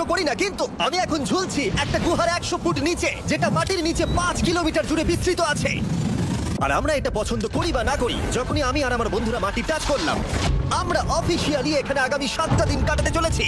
করি না, কিন্তু আমি এখন ঝুলছি একটা গুহার 100 ফুট নিচে, যেটা মাটির নিচে 5 কিলোমিটার জুড়ে বিস্তৃত আছে। আর আমরা এটা পছন্দ করি বা না করি, যখনই আমি আর আমার বন্ধুরা মাটি টাচ করলাম, আমরা অফিসিয়ালি এখানে আগামী 7টা দিন কাটাতে চলেছি।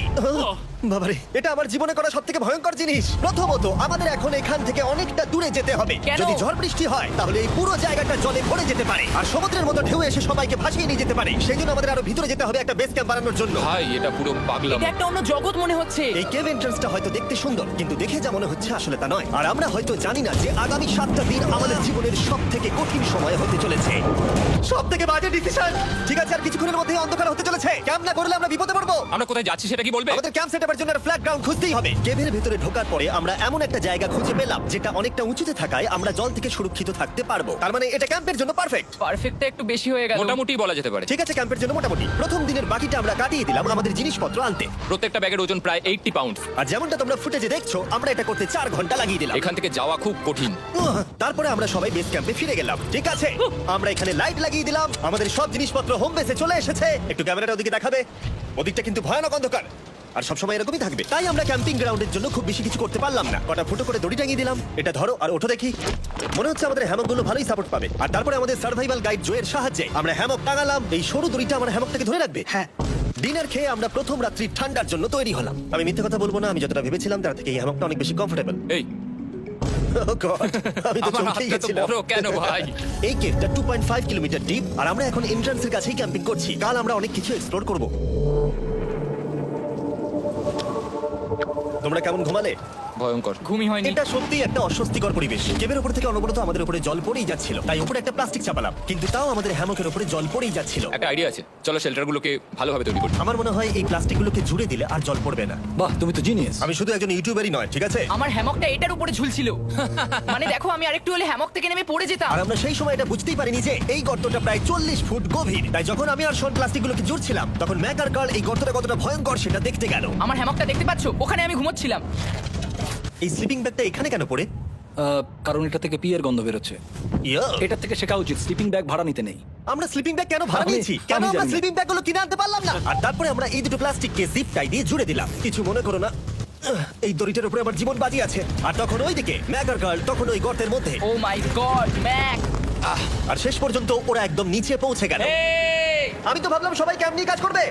বাবারে, এটা আমার জীবনে করা সবথেকে ভয়ঙ্কর জিনিস। প্রথমত, আমাদের এখন এখান থেকে অনেকটা দূরে যেতে হবে। কেন? যদি ঝড় বৃষ্টি হয় তাহলে এই পুরো জায়গাটা জলে ভরে যেতে পারে, আর সমুদ্রের মতো ঢেউ এসে সবাইকে ভাসিয়ে নিয়ে যেতে পারে। সেই জন্য আমাদের আরো ভিতরে যেতে হবে একটা বেস ক্যাম্প বানানোর জন্য। ভাই এটা পুরো পাগলাম। এটা একটা অন্য জগৎ মনে হচ্ছে। এই কেভ এন্ট্রান্সটা হয়তো দেখতে সুন্দর, কিন্তু দেখে যা মনে হচ্ছে আসলে তা নয়। আর আমরা হয়তো জানি না যে আগামী 7টা দিন আমাদের জীবনের সবথেকে কঠিন সময় হতে চলেছে। সবথেকে বাজে ডিসিশন। ঠিক আছে, আর কিছুক্ষণের মধ্যে অন্ধকার হতে চলেছে। ক্যাম্প না করলে আমরা বিপদে পড়বো। আমরা কোথায় যাচ্ছি সেটা কি বলবে? আমাদের ক্যাম্প সেটআপের জন্য ফ্ল্যাট গ্রাউন্ড খুঁজতেই হবে। কেভের ভিতরে ঢোকার পরে আমরা এমন একটা জায়গা খুঁজে পেলাম যেটা অনেকটা উঁচুতে থাকায় আমরা জল থেকে সুরক্ষিত থাকতে পারবো। তার মানে এটা ক্যাম্পের জন্য পারফেক্ট। পারফেক্টটা একটু বেশি হয়ে গেল। মোটামুটি বলা যেতে পারে। ঠিক আছে, ক্যাম্পের জন্য মোটামুটি প্রথম দিনের বাকিটা আমরা কাটিয়ে দিলাম আমাদের জিনিসপত্র আনতে। প্রত্যেকটা ব্যাগের ওজন প্রায় 80 পাউন্ড। আর যেমনটা তোমরা ফুটেজে দেখছো, আমরা এটা করতে 4 ঘন্টা লাগিয়ে দিলাম। এখান থেকে যাওয়া খুব কঠিন। তারপরে আমরা সবাই বেস ক্যাম্পে ফিরে গেলাম। ঠিক আছে, আমরা এখানে লাইট লাগিয়ে দিলাম। আমাদের সব জিনিসপত্র হোম বেসে চলে এসেছে। একটু ক্যামেরাটা ওদিকে দেখাবে। ওদিকটা কিন্তু ভয়ানক অন্ধকার, আর সবসময় এরকমই থাকবে। তাই আমরা ক্যাম্পিং গ্রাউন্ডের জন্য খুব বেশি কিছু করতে পারলাম না। কটা ফুটো করে দড়ি টাঙিয়ে দিলাম। এটা ধরো আর ওঠো দেখি। মনে হচ্ছে আমাদের হ্যামকগুলো ভালোই সাপোর্ট পাবে। আর তারপরে আমাদের সার্ভাইভাল গাইড জোয়ের সাহায্যে আমরা হ্যামক টাঙালাম। এই সরু দড়িটা আমার হ্যামকটাকে ধরে রাখবে। হ্যাঁ। ডিনার খেয়ে আমরা প্রথম রাত্রি ঠান্ডার জন্য তৈরি হলাম। আমি মিথ্যে কথা বলবো না, আমি যতটা ভেবেছিলাম তার থেকে এই হ্যামকটা অনেক বেশি কমফোর্টেবল। এই Oh God, আমি তো আমার চমকেই হাতটা তো গেছিলাম। বড় কেন ভাই? এই কেভটা 2.5 কিলোমিটার ডিপ, আর আমরা এখন এন্ট্রান্সের কাছেই ক্যাম্পিং করছি। কাল আমরা অনেক কিছু এক্সপ্লোর করব। তোমরা কেমন ঘুমালে? ভয়ঙ্কর। ঘুমই হয়নি। এটা সত্যিই একটা অস্বস্তিকর পরিবেশ। কেভের উপর থেকে অনবরত আমাদের উপরে জল পড়েই যাচ্ছিল, তাই উপরে একটা প্লাস্টিক চাপালাম, কিন্তু তাও আমাদের হ্যামকের উপরে জল পড়েই যাচ্ছিল। একটা আইডিয়া আছে, চলো শেল্টারগুলোকে ভালোভাবে তৈরি করি। আমার মনে হয় এই প্লাস্টিকগুলোকে জুড়ে দিলে আর জল পড়বে না। বাহ, তুমি তো জিনিয়াস। আমি শুধু একজন ইউটিউবারই নয়, ঠিক আছে? আমার হ্যামকটা এটার উপরে ঝুলছিল। মানে দেখো, আমি আরেকটু হলে হ্যামক থেকে নেমে পড়ে যেতাম। আর আমরা সেই সময় এটা বুঝতেই পারিনি যে এই গর্তটা প্রায় 40 ফুট গভীর। তাই যখন আমি আর শন প্লাস্টিকগুলোকে জুড়ছিলাম, তখন ম্যাক আর কার্ল এই গর্তটা কতটা ভয়ঙ্কর সেটা দেখতে গেল। আমার হ্যামকটা দেখতে পাচ্ছো? ওখানে আমি ঘুমোচ্ছিলাম। এই স্লিপিং ব্যাগটা এখানে কেন পড়ে? কারণ এটা থেকে পিয়ের গন্ধ বেরোচ্ছে। ইয়া, এটা থেকে শেখা উচিত স্লিপিং ব্যাগ ভাড়া নিতে নেই। আমরা স্লিপিং ব্যাগ কেন ভাড়া আমি- নিয়েছি? কেন আমি আমরা জানি না। স্লিপিং ব্যাগগুলো কিনে আনতে পারলাম না? আর তারপরে আমরা এই দুটো প্লাস্টিককে জিপ টাই দিয়ে জুড়ে দিলাম। কিছু মনে করো না, এই দড়িটার উপরে আমার জীবন বাজি আছে। আর তখন ওইদিকে ম্যাক আর কার্ল তখন ওই গর্তের মধ্যে। ও মাই গড, ম্যাক! আর শেষ পর্যন্ত ওরা একদম নিচে পৌঁছে গেল। আমি তো ভাবলাম সবাই ক্যাম্প নিয়ে কাজ করবে।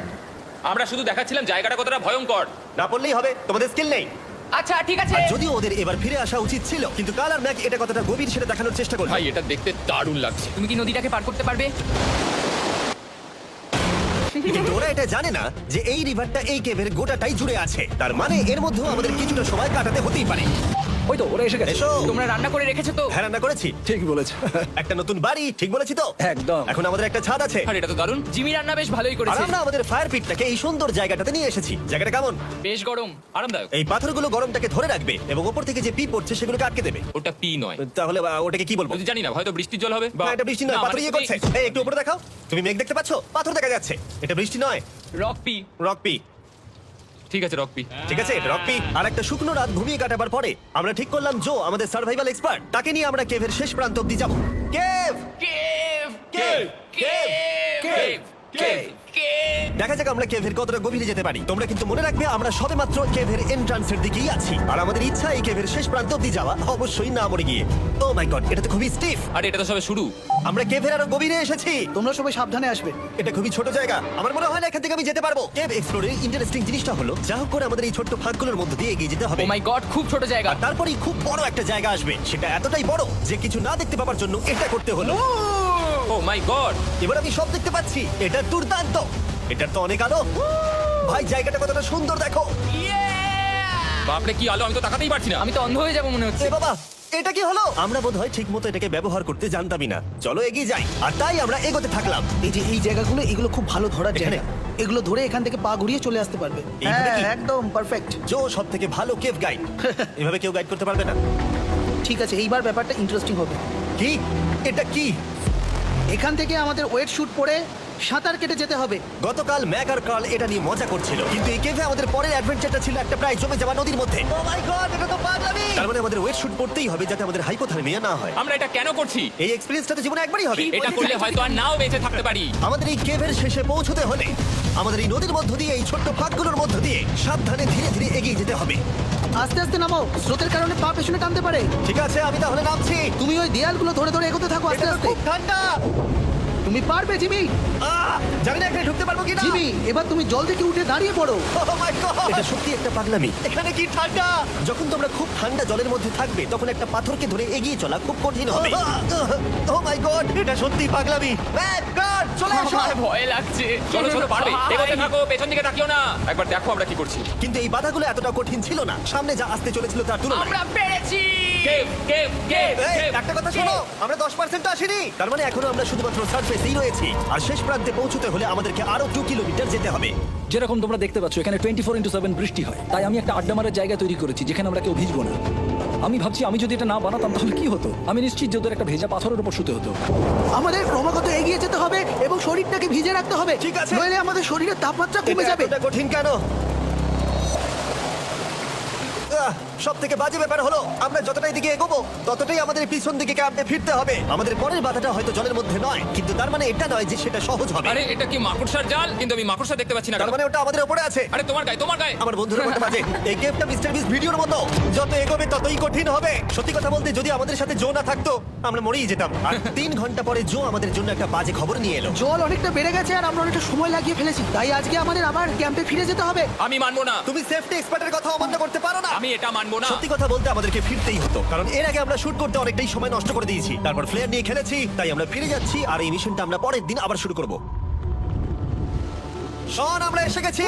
আমরা শুধু দেখাচ্ছিলাম জায়গাটা কতটা ভয়ঙ্কর। না পড়লেই হবে, তোমাদের স্কিল নেই। আচ্ছা ঠিক আছে। আর যদিও ওদের এবার ফিরে আসা উচিত ছিল, কিন্তু কাল আর ম্যাক এটা কতটা গভীর সেটা দেখানোর চেষ্টা করলো। ভাই এটা দেখতে দারুণ লাগছে। তুমি কি নদীটাকে পার করতে পারবে? কিন্তু ওরা এটা জানে না যে এই রিভারটা এই কেভের গোটাটাই জুড়ে আছে। তার মানে এর মধ্যেও আমাদের কিছুটা সময় কাটাতে হতেই পারে। ওই তো ওরা এসে গেছে। এসো। তোমরা রান্না করে রেখেছো তো? হ্যাঁ, রান্না করেছি। ঠিক বলেছ। একটা নতুন বাড়ি, ঠিক বলেছি তো? একদম। এখন আমাদের একটা ছাদ আছে। আর এটা তো দারুণ। জিমি রান্না বেশ ভালোই আর করেছে। আমরা আমাদের ফায়ার পিটটাকে এই সুন্দর জায়গাটাতে নিয়ে এসেছি। জায়গাটা কেমন? বেশ গরম। আরামদায়ক। এই পাথরগুলো গরমটাকে ধরে রাখবে এবং ওপর থেকে যে পি পড়ছে সেগুলোকে আটকে দেবে। ওটা পি নয়। তাহলে ওটাকে কি বলবো? যদি জানি না, হয়তো বৃষ্টির জল হবে বা না, এটা বৃষ্টি নয়, না, পাথর মানে ইয়ে তুমি- করছে। এই একটু উপরে দেখাও। তুমি মেঘ দেখতে পাচ্ছো? পাথর দেখা যাচ্ছে। এটা বৃষ্টি নয়, রক পি। Rock P. ঠিক আছে, রক পি। ঠিক আছে, এটা রক পি। আর একটা শুকনো রাত ঘুমিয়ে কাটাবার পরে আমরা ঠিক করলাম জো আমাদের সার্ভাইভাল এক্সপার্ট, তাকে নিয়ে আমরা কেভের শেষ প্রান্ত অব্দি যাব। Cave! Cave! Cave! Cave! Cave! Cave! দেখা যাক আমরা কেভের কতটা গভীরে যেতে পারি। তোমরা কিন্তু মনে রাখবে আমরা সবেমাত্র কেভের এন্ট্রান্সের দিকেই আছি, আর আমাদের ইচ্ছা এই কেভের শেষ প্রান্ত অব্দি যাওয়া, অবশ্যই না মরে গিয়ে। ও মাই গড, এটা তো খুবই স্টিফ। আর এটা তো সবে শুরু। আমরা কেভের আরো গভীরে এসেছি। তোমরা সবাই সাবধানে আসবে। এটা খুবই ছোট জায়গা, আমার মনে হয় না এখান থেকে আমি যেতে পারবো। কেভ এক্সপ্লোরের ইন্টারেস্টিং জিনিসটা হলো যা হোক করে আমাদের এই ছোট্ট ফাঁকগুলোর মধ্যে দিয়ে এগিয়ে যেতে হবে। ও মাই গড, খুব ছোট জায়গা। আর তারপরেই খুব বড় একটা জায়গা আসবে, সেটা এতটাই বড় যে কিছু না দেখতে পাওয়ার জন্য এটা করতে হলো। ও মাই গড। এবার আমি সব দেখতে পাচ্ছি, এটা দুর্দান্ত। এটার তো অনেক আলো। ভাই, জায়গাটা কতটা সুন্দর দেখো। বাপরে কি আলো, আমি তো তাকাতেই পারছি না। আমি তো অন্ধ হয়ে যাবো মনে হচ্ছে। এ বাবা, এটা কি হলো? আমরা বোধহয় ঠিক মতো এটাকে ব্যবহার করতে জানতামই না। চলো এগিয়ে যাই। আর তাই আমরা এগোতে থাকলাম। এই যে এই জায়গাগুলো, এগুলো খুব ভালো ধরার এখানে? জায়গা। এগুলো ধরে এখান থেকে পা ঘুরিয়ে চলে আসতে পারবে। এইভাবে হ্যাঁ, কি? একদম পারফেক্ট। জো সব থেকে ভালো কেভ গাইড। এভাবে কেউ গাইড করতে পারবে না। ঠিক আছে, এইবার ব্যাপারটা ইন্টারেস্টিং হবে। কি? এটা কি? এখান থেকে আমাদের ওয়েট শুট পরে সাঁতার কেটে যেতে হবে। গতকাল ম্যাক আর কার্ল এটা নিয়ে মজা করছিল, কিন্তু এই কেভে আমাদের পরের অ্যাডভেঞ্চারটা ছিল একটা প্রায় জমে যাওয়া নদীর মধ্যে। ও মাই গড, এটা তো পাগলামি! তার মানে আমাদের ওয়েট শুট পড়তেই হবে যাতে আমাদের হাইপোথার্মিয়া না হয়। আমরা এটা কেন করছি? এই এক্সপেরিয়েন্সটা তো জীবনে একবারই হবে। এটা করলে হয়তো আর নাও বেঁচে থাকতে পারি। আমাদের এই কেভের শেষে পৌঁছতে হলে আমাদের এই নদীর মধ্য দিয়ে, এই ছোট্ট ফাঁকগুলোর মধ্য দিয়ে সাবধানে ধীরে ধীরে এগিয়ে যেতে হবে। আস্তে আস্তে নামো, স্রোতের কারণে পা পেছনে টানতে পারে। ঠিক আছে, আমি তাহলে নামছি। তুমি ওই দেয়ালগুলো ধরে ধরে এগোতে থাকো আস্তে এটা তো আস্তে। খুব ঠান্ডা। তুমি পারবে জিমি। জানি না এখানে ঢুকতে পারবো কিনা। জিমি, এবার তুমি জল থেকে উঠে দাঁড়িয়ে পড়ো। Oh my God! এটা সত্যি একটা পাগলামি। এখানে কি ঠান্ডা! যখন তোমরা খুব ঠান্ডা জলের মধ্যে থাকবে তখন একটা পাথরকে ধরে এগিয়ে চলা খুব কঠিন হবে। Oh my God! এটা সত্যি পাগলামি। ম্যাক, গার্ড, চলে এসো। আমার ভয় লাগছে। চলো চলো, পারবে। ভাই। এগোতে থাকো, পেছন দিকে তাকিও না। একবার দেখো আমরা কি করছি। কিন্তু এই বাধাগুলো এতটা কঠিন ছিল না সামনে যা আসতে চলেছিল তার তুলনায়। আমরা পেরেছি। কেভ কেভ কেভ এই, একটা কথা শোনো, আমরা 10% আসিনি। তার মানে এখনো আমরা শুধুমাত্র সার্ফেসেই রয়েছি, আর শেষ প্রান্তে পৌঁছতে হলে আমাদেরকে আরো 2 কিলোমিটার যেতে হবে। যেরকম তোমরা দেখতে পাচ্ছ এখানে 24x7 বৃষ্টি হয়, তাই আমি একটা আড্ডা মারার জায়গা তৈরি করেছি যেখানে আমরা কেউ ভিজবো না। আমি ভাবছি আমি যদি এটা না বানাতাম তাহলে কি হতো। আমি নিশ্চিত যে ওদের একটা ভেজা পাথরের উপর শুতে হতো। আমাদের ক্রমাগত এগিয়ে যেতে হবে এবং শরীরটাকে ভিজে রাখতে হবে। ঠিক আছে। নইলে আমাদের শরীরের তাপমাত্রা কমে এটা যাবে। এতটা কঠিন কেন? সব থেকে বাজে ব্যাপার হলো আমরা যতটাই দিকে এগোবো ততটাই আমাদের পিছন দিকে ক্যাম্পে ফিরতে হবে। আমাদের পরের বাধাটা হয়তো জলের মধ্যে নয়, কিন্তু তার মানে এটা নয় যে সেটা সহজ হবে। আরে এটা কি মাকড়সার জাল? কিন্তু আমি মাকড়সা দেখতে পাচ্ছি না তার কেন? মানে ওটা আমাদের উপরে আছে। আরে তোমার গায়ে, তোমার গায়ে। আমার বন্ধুরা বলতে বাজে, এই গেমটা মিস্টার বিস ভিডিওর মতো, যত এগোবে ততই কঠিন হবে। সত্যি কথা বলতে যদি আমাদের সাথে জো না থাকতো আমরা মরেই যেতাম। আর 3 ঘন্টা পরে জো আমাদের জন্য একটা বাজে খবর নিয়ে এলো। জল অনেকটা বেড়ে গেছে আর আমরা অনেকটা সময় লাগিয়ে ফেলেছি, তাই আজকে আমাদের আবার ক্যাম্পে ফিরে যেতে হবে। আমি মানবো না। তুমি সেফটি এক্সপার্টের কথা অমান্য করতে পারো না। আমি এটা মানবো না। সত্যি কথা বলতে আমাদেরকে ফিরতেই হতো, কারণ এর আগে আমরা শুট করতে অনেকটাই সময় নষ্ট করে দিয়েছি। তারপর ফ্লেয়ার নিয়ে খেলেছি, তাই আমরা ফিরে যাচ্ছি আর এই মিশনটা আমরা পরের দিন আবার শুরু করব। শন, আমরা এসে গেছি।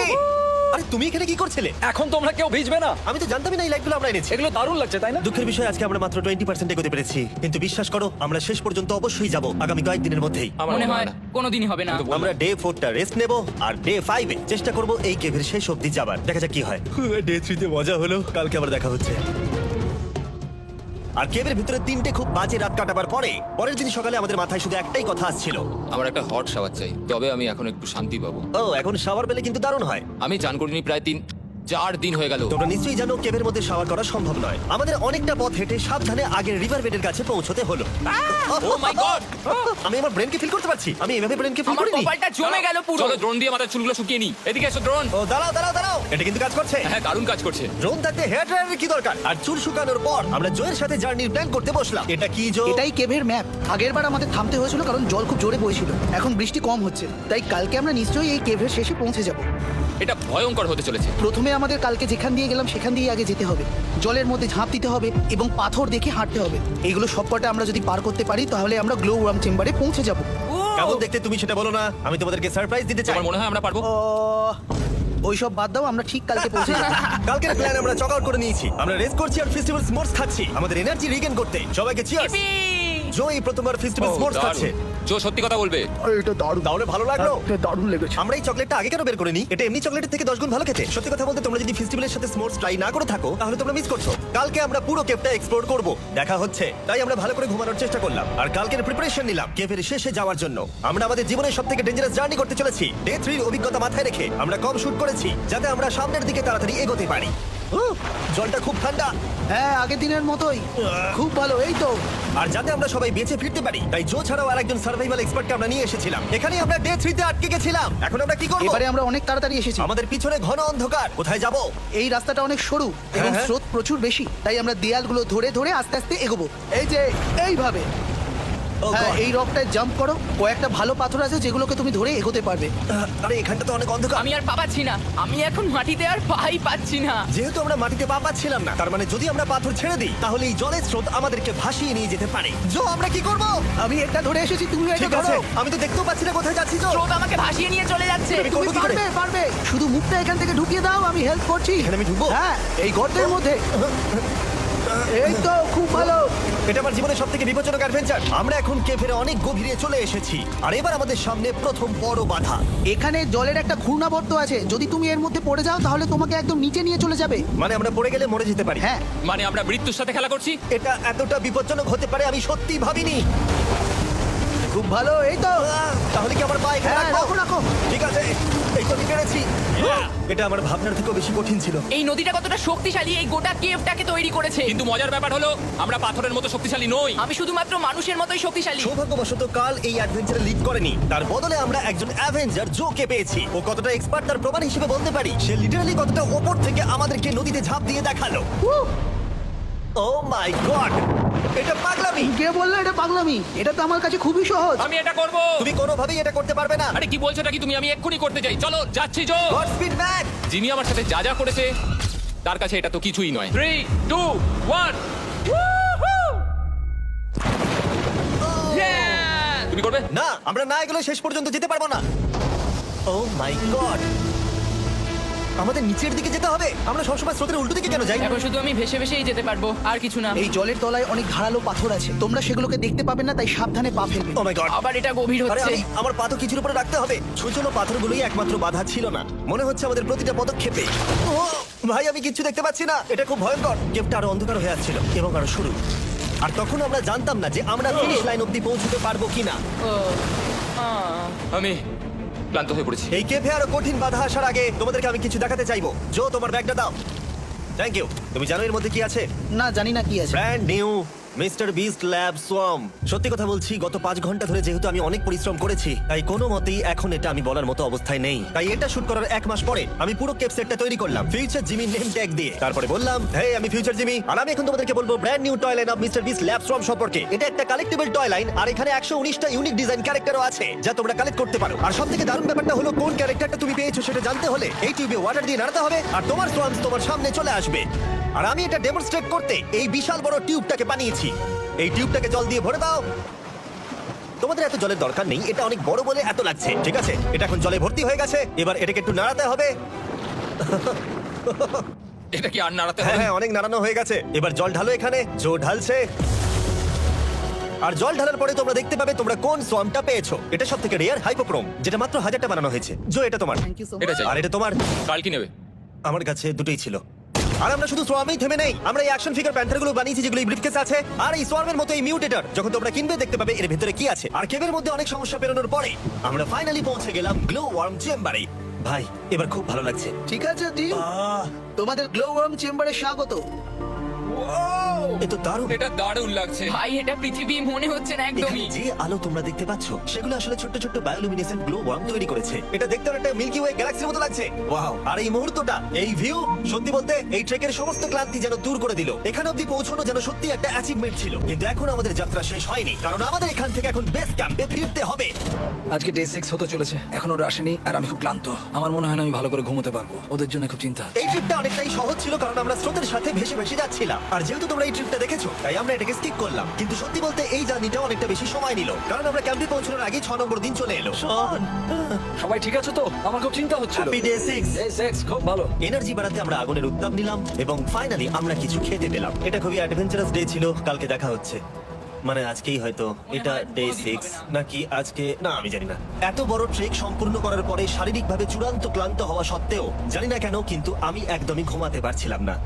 আরে তুমি এখানে কি করছিলে? এখন তোমরা কেউ ভিজবে না। আমি তো জানতামই না এই লাইটগুলো আমরা এনেছি। এগুলো দারুণ লাগছে তাই না? দুঃখের বিষয় আজকে আমরা মাত্র 20% এগোতে পেরেছি, কিন্তু বিশ্বাস করো আমরা শেষ পর্যন্ত অবশ্যই যাব আগামী কয়েকদিনের মধ্যেই। আমার মনে হয় কোনোদিনই হবে না। আমরা ডে 4টা রেস্ট নেব আর ডে 5 এ চেষ্টা করব এই কেভের শেষ অবধি যাবার। দেখা যাক কি হয়। ডে 3 তে মজা হলো, কালকে আবার দেখা হচ্ছে। আর কেভের ভিতরে 3টে খুব বাজে রাত কাটাবার পরে পরের দিন সকালে আমাদের মাথায় শুধু একটাই কথা আসছিল। আমার একটা হট শাওয়ার চাই, তবে আমি এখন একটু শান্তি পাবো। ও, এখন শাওয়ার পেলে কিন্তু দারুণ হয়। আমি চান করিনি প্রায় 3-4 দিন হয়ে গেল। তোমরা নিশ্চয়ই জানো কেভের মধ্যে শাওয়ার করা সম্ভব নয়। আমাদের অনেকটা পথ হেঁটে সাবধানে আগের রিভার বেডের কাছে পৌঁছতে হলো। ও মাই গড! আমি আমার ব্রেনকে ফিল করতে পারছি। আমি এভাবে ব্রেনকে ফিল আমার করিনি। কপালটা জমে গেল পুরো। চলো ড্রোন দিয়ে মাথার চুলগুলো শুকিয়ে নি। এদিকে এসো ড্রোন। ও, দাঁড়াও দাঁড়াও দাঁড়াও, এটা কিন্তু কাজ করছে। হ্যাঁ, দারুণ কাজ করছে। ড্রোন থাকতে হেয়ার ড্রায়ারের কি দরকার? আর চুল শুকানোর পর আমরা জোয়ের সাথে জার্নির প্ল্যান করতে বসলাম। এটা কি জো? এটাই কেভের ম্যাপ। আগেরবার আমাদের থামতে হয়েছিল কারণ জল খুব জোরে বইছিল। এখন বৃষ্টি কম হচ্ছে, তাই কালকে আমরা নিশ্চয়ই এই কেভের শেষে পৌঁছে যাব। এটা ভয়ঙ্কর হতে চলেছে। প্রথমে আমাদের কালকে যেখান দিয়ে গেলাম সেখান দিয়ে আগে যেতে হবে। জলের মধ্যে ঝাঁপ দিতে হবে এবং পাথর দেখে হাঁটতে হবে। এইগুলো সবকটা আমরা যদি পার করতে পারি তাহলে আমরা গ্লো ওয়ার্ম চেম্বারে পৌঁছে যাব। কেমন দেখতে তুমি সেটা বলো না, আমি তোমাদেরকে সারপ্রাইজ দিতে চাই। তোমার মনে হয় আমরা পারবো? ওইসব বাদ দাও, আমরা ঠিক কালকে পৌঁছে যাব। কালকের প্ল্যান আমরা চক আউট করে নিয়েছি। আমরা রেস করছি আর ফেস্টিভ্যাল স্মোর্টস খাচ্ছি আমাদের এনার্জি রিগেন করতে। সবাইকে চিয়ার্স। জো এই প্রথমবার ফেস্টিভ্যাল ও, স্মোর্টস দারুণ। খাচ্ছে। জো সত্যি কথা বলবে। এটা দারুণ, তাহলে ভালো লাগলো? দারুণ লেগেছে। আমরা এই চকলেটটা আগে কেন বের করে নি? এটা এমনি চকলেটের থেকে 10 গুণ ভালো খেতে। সত্যি কথা বলতে তোমরা যদি ফেস্টিভ্যালের সাথে স্মোর্টস ট্রাই না করে থাকো তাহলে তোমরা মিস করছো। কালকে আমরা পুরো কেভটা এক্সপ্লোর করব, দেখা হচ্ছে। তাই আমরা ভালো করে ঘুমানোর চেষ্টা করলাম আর কালকের প্রিপারেশন নিলাম কেভের শেষে যাওয়ার জন্য। আমরা আমাদের জীবনের সবথেকে ডেঞ্জারাস জার্নি করতে চলেছি। ডে 3 এর অভিজ্ঞতা মাথায় রেখে আমরা কম শুট করেছি যাতে আমরা সামনের দিকে তাড়াতাড়ি এগোতে পারি। জলটা খুব ঠান্ডা। হ্যাঁ, আগের দিনের মতোই খুব ভালো। এই তো। আর যাতে আমরা সবাই বেঁচে ফিরতে পারি তাই জো ছাড়াও আরেকজন সার্ভাইভাল এক্সপার্টকে আমরা নিয়ে এসেছিলাম। এখানেই আমরা ডে 3 তে আটকে গেছিলাম। এখন আমরা কি করব? এবারে আমরা অনেক তাড়াতাড়ি এসেছি। আমাদের পিছনে ঘন অন্ধকার, কোথায় যাব? এই রাস্তাটা অনেক সরু এবং হ্যাঁ। স্রোত প্রচুর বেশি, তাই আমরা দেয়ালগুলো ধরে ধরে আস্তে আস্তে এগোবো। এই যে এইভাবে। Oh হ্যাঁ, God! এই রকটায় জাম্প করো। কয়েকটা ভালো পাথর আছে যেগুলোকে তুমি ধরে এগোতে পারবে। আরে এখানটা তো অনেক অন্ধকার। আমি আর পা পাচ্ছি না। আমি এখন মাটিতে আর পাই পাচ্ছি না। যেহেতু আমরা মাটিতে পা পাচ্ছিলাম না, তার মানে যদি আমরা পাথর ছেড়ে দিই তাহলে এই জলের স্রোত আমাদেরকে ভাসিয়ে নিয়ে যেতে পারে। জো, আমরা কি করব? আমি এটা ধরে এসেছি, তুমি এটা ঠিক আছে, ধরো। আমি তো দেখতেও পাচ্ছি না কোথায় যাচ্ছি। জো, স্রোত আমাকে ভাসিয়ে নিয়ে চলে যাচ্ছে। আমি তুমি করবো কি করে? পারবে, পারবে। শুধু মুখটা এখান থেকে ঢুকিয়ে দাও, আমি হেল্প করছি। এখানে আমি ঢুকবো? হ্যাঁ, এই গর্তের মধ্যে। এই তো, খুব ভালো। এটা আমার জীবনের সবথেকে বিপজ্জনক অ্যাডভেঞ্চার। আমরা এখন কেভের অনেক গভীরে চলে এসেছি আর এবার আমাদের সামনে প্রথম বড় বাধা। এখানে জলের একটা ঘূর্ণাবর্ত আছে, যদি তুমি এর মধ্যে পড়ে যাও তাহলে তোমাকে একদম নিচে নিয়ে চলে যাবে। মানে আমরা পড়ে গেলে মরে যেতে পারি। হ্যাঁ, মানে আমরা মৃত্যুর সাথে খেলা করছি? এটা এতটা বিপজ্জনক হতে পারে আমি সত্যি ভাবিনি। খুব ভালো, এই তো। তাহলে কি আমার পা এখানে হ্যাঁ, রাখবো? রাখো, রাখো। ঠিক আছে, এই তো আমি পেরেছি। এটা আমার ভাবনার থেকেও বেশি কঠিন ছিল। এই নদীটা কতটা শক্তিশালী এই গোটা কেভটাকে তৈরি করেছে। কিন্তু মজার ব্যাপার হলো আমরা পাথরের মতো শক্তিশালী নই। আমি শুধুমাত্র মানুষের মতোই শক্তিশালী। সৌভাগ্যবশত কাল এই অ্যাডভেঞ্চারে লিড করেনি, তার বদলে আমরা একজন অ্যাভেঞ্জার জোকে পেয়েছি। ও কতটা এক্সপার্ট তার প্রমাণ হিসেবে বলতে পারি। সে লিটারালি কতটা ওপর থেকে আমাদেরকে নদীতে ঝাঁপ দিয়ে দেখালো। ও মাই গড, এটা পাগলামি। কে বললো এটা পাগলামি? এটা তো আমার কাছে খুবই সহজ। আমি এটা করব। তুমি কোনোভাবেই এটা করতে পারবে না। আরে কি বলছো নাকি তুমি? আমি এক্ষুনি করতে চাই। চলো যাচ্ছি Joe. God speed back. Jimmy আমার সাথে যা যা করেছে তার কাছে এটা তো কিছুই নয়। 3 2 1 তুমি করবে? না, আমরা না এগুলো শেষ পর্যন্ত যেতে পারবো না। ও মাই গড, আমাদের নিচের দিকে যেতে হবে। আমরা সবসময় স্রোতের উল্টো দিকে কেন যাই? এখন শুধু আমি ভেসে ভেসেই যেতে পারবো, আর কিছু না। এই জলের তলায় অনেক ধারালো পাথর আছে, তোমরা সেগুলোকে দেখতে পাবে না, তাই সাবধানে পা ফেলবে। ও মাই গড, আবার এটা গভীর আরে হচ্ছে। আমার পা তো কিছুর উপরে রাখতে হবে। ছোট পাথরগুলোই একমাত্র বাধা ছিল না, মনে হচ্ছে আমাদের প্রতিটা পদক্ষেপে। ও ভাই, আমি কিচ্ছু দেখতে পাচ্ছি না, এটা খুব ভয়ঙ্কর। কেভটা আরো অন্ধকার হয়ে যাচ্ছিল এবং আরো শুরু। আর তখন আমরা জানতাম না যে আমরা ফিনিশ লাইন অব্দি পৌঁছতে পারবো কিনা। ও, আমি ক্লান্ত হয়ে পড়েছি। এই কেভে আরো কঠিন বাধা আসার আগে তোমাদেরকে আমি কিছু দেখাতে চাইবো। জো, তোমার ব্যাগটা দাও। Thank you. তুমি জানো এর মধ্যে কি আছে? না, জানি না কি আছে। Brand new mister beast lab swamp. সত্যি কথা বলছি, গত 5 ঘন্টা ধরে যেহেতু আমি অনেক পরিশ্রম করেছি, তাই কোনো মতেই এখন এটা আমি বলার মতো অবস্থায় নেই। তাই এটা শুট করার 1 মাস পরে আমি পুরো কেপ সেটটা তৈরি করলাম ফিউচার জিমি নেম ট্যাগ দিয়ে। তারপরে বললাম, হেই, আমি ফিউচার জিমি, আর আমি এখন তোমাদেরকে বলবো brand new toy line of mister beast lab swamp সম্পর্কে। এটা একটা কালেক্টেবল টয় লাইন, আর এখানে 119টা ইউনিক ডিজাইন ক্যারেক্টারও আছে যা তোমরা কালেক্ট করতে পারো। আর সবথেকে দারুণ ব্যাপারটা হলো, কোন ক্যারেক্টারটা তুমি পেয়েছো সেটা জানতে হলে এই টিউবে ওয়াটার দিয়ে নাড়াতে হবে, আর তোমার সোয়ামস তোমার সামনে চলে আসবে। আর আমি এটা ডেমনস্ট্রেট করতে এই বিশাল বড় টিউবটাকে বানিয়েছি। এই টিউবটাকে জল দিয়ে ভরে দাও। তোমাদের এত জলের দরকার নেই, এটা অনেক বড় বলে এত লাগছে। ঠিক আছে, এটা এখন জলে ভর্তি হয়ে গেছে। এবার এটাকে একটু নাড়াতে হবে। এটা কি আর নাড়াতে হ্যাঁ হবে? হ্যাঁ, অনেক নাড়ানো হয়ে গেছে। এবার জল ঢালো এখানে। জো ঢালছে। আর জল ঢালার পরে তোমরা দেখতে পাবে তোমরা কোন সোয়ামটা পেয়েছো। এটা সবথেকে রেয়ার হাইপোক্রোম, যেটা মাত্র 1000টা বানানো হয়েছে। জো, এটা তোমার। থ্যাংক ইউ সো এটা মাচ। চাই। আর এটা তোমার। কাল কি নেবে? আমার কাছে দুটোই ছিল। আর আমরা শুধু সোয়ামেই থেমে নেই, আমরা এই অ্যাকশন ফিগার প্যান্থারগুলো বানিয়েছি যেগুলো এই ব্রিফকেসে আছে। আর এই সোয়ার্মের মতো এই মিউটেটর যখন তোমরা কিনবে দেখতে পাবে এর ভেতরে কি আছে। আর কেভের মধ্যে অনেক সমস্যা পেরোনোর পরে আমরা ফাইনালি পৌঁছে গেলাম গ্লো ওয়ার্ম চেম্বারে। ভাই, এবার খুব ভালো লাগছে। ঠিক আছে টিম, তোমাদের গ্লো ওয়ার্ম চেম্বারে স্বাগত। এ তো দারুণ। এটা দারুণ লাগছে। ভাই, এটা পৃথিবী মনে হচ্ছে না এখানে একদমই। যে আলো তোমরা দেখতে পাচ্ছ সেগুলো আসলে ছোট্ট ছোট্ট বায়োলুমিনেসেন্ট গ্লো ওয়ার্ম তৈরি করেছে। এটা দেখতে অনেকটা মিল্কি ওয়ে গ্যালাক্সির মতো লাগছে। ওয়াও! আর এই মুহূর্তটা, এই ভিউ, সত্যি বলতে এই ট্রেকের সমস্ত ক্লান্তি যেন দূর করে দিল। এখানে অবধি পৌঁছানো যেন সত্যি একটা অ্যাচিভমেন্ট ছিল। কিন্তু এখন আমাদের যাত্রা শেষ হয়নি, কারণ আমাদের এখান থেকে এখন বেস ক্যাম্পে ফিরতে হবে। আজকে ডে 6 হতে চলেছে, এখন ওরা আসেনি আর আমি খুব ক্লান্ত। আমার মনে হয় না আমি ভালো করে ঘুমোতে পারবো। ওদের জন্য খুব চিন্তা হচ্ছে। এই ট্রিপটা অনেকটাই সহজ ছিল কারণ আমরা স্রোতের সাথে ভেসে ভেসে যাচ্ছিলাম। আর যেহেতু তোমরা এই ট্রিপটা দেখেছো, তাই আমরা এটাকে স্কিপ করলাম। কিন্তু সত্যি বলতে এই জার্নিটা অনেকটা বেশি সময় নিল, কারণ আমরা ক্যাম্পে পৌঁছানোর আগে 6 নম্বর দিন চলে এলো। শন, সবাই ঠিক আছে তো? আমার খুব চিন্তা হচ্ছিল। Happy day 6। Day 6 খুব ভালো। এনার্জি বাড়াতে আমরা আগুনের উত্তাপ নিলাম এবং ফাইনালি আমরা কিছু খেতে পেলাম। এটা খুবই অ্যাডভেঞ্চারাস ডে ছিল। কালকে দেখা হচ্ছে, মানে আজকেই হয়তো। এটা ডে 6 নাকি আজকে, না আমি জানি না। এত বড় ট্রেক সম্পূর্ণ করার পরে শারীরিকভাবে চূড়ান্ত ক্লান্ত হওয়া সত্ত্বেও জানি না কেন, কিন্তু আমি একদমই ঘুমাতে পারছিলাম না।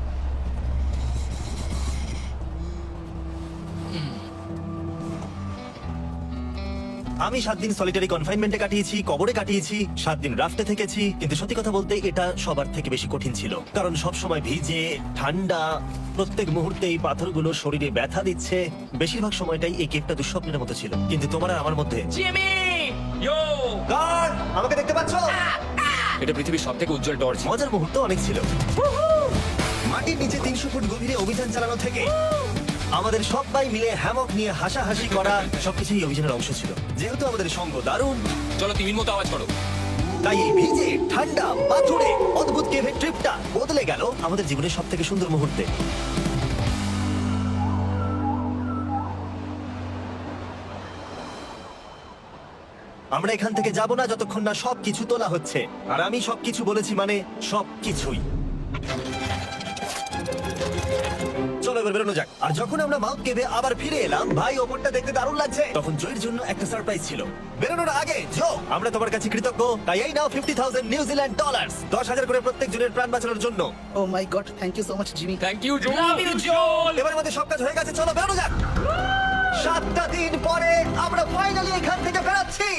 আমি 7 দিন সলিটারি কনফাইনমেন্টে কাটিয়েছি, কবরে কাটিয়েছি, 7 দিন রাফটে থেকেছি। কিন্তু সত্যি কথা বলতে এটা সবার থেকে বেশি কঠিন ছিল, কারণ সব সময় ভিজে, ঠান্ডা, প্রত্যেক মুহূর্তে এই পাথরগুলো শরীরে ব্যথা দিচ্ছে। বেশিরভাগ সময়টাই এই কেভটা দুঃস্বপ্নের মতো ছিল। কিন্তু তোমার আর আমার মধ্যে জিমি! ইয়ো! গার্ড, আমাকে দেখতে পাচ্ছ? এটা পৃথিবীর সবথেকে উজ্জ্বল টর্চ। মজার মুহূর্ত অনেক ছিল। মাটির নিচে 300 ফুট গভীরে অভিযান চালানো থেকে আমাদের সবাই মিলে হ্যামক নিয়ে হাসাহাসি করা, সবকিছুই অভিযানের অংশ ছিল। যেহেতু আমাদের সঙ্গ দারুণ, চলো তিমির মতো আওয়াজ করো। তাই এই ভিজে, ঠান্ডা, পাথুরে অদ্ভুত কেভের ট্রিপটা বদলে গেল আমাদের জীবনের সব থেকে সুন্দর মুহূর্তে। আমরা এখান থেকে যাব না যতক্ষণ না সবকিছু তোলা হচ্ছে। আর আমি সবকিছু বলেছি মানে সবকিছুই। চলো এবার বেরোনো যাক। আর যখন আমরা মাউথ কেভে আবার ফিরে এলাম, ভাই ওপরটা দেখতে দারুণ লাগছে। তখন জয়ের জন্য একটা সারপ্রাইজ ছিল। বেরোনোর আগে জো, আমরা তোমার কাছে কৃতজ্ঞ। তাই এই নাও $50,000 নিউজিল্যান্ড ডলার্স, 10,000 করে প্রত্যেক জনের প্রাণ বাঁচানোর জন্য। Oh my god, thank you so much Jimmy. Thank you Love you, Joel! এবার আমাদের সব কাজ হয়ে গেছে, চলো বেরোনো যাক। 7টা দিন পরে আমরা ফাইনালি এখান থেকে বেরাচ্ছি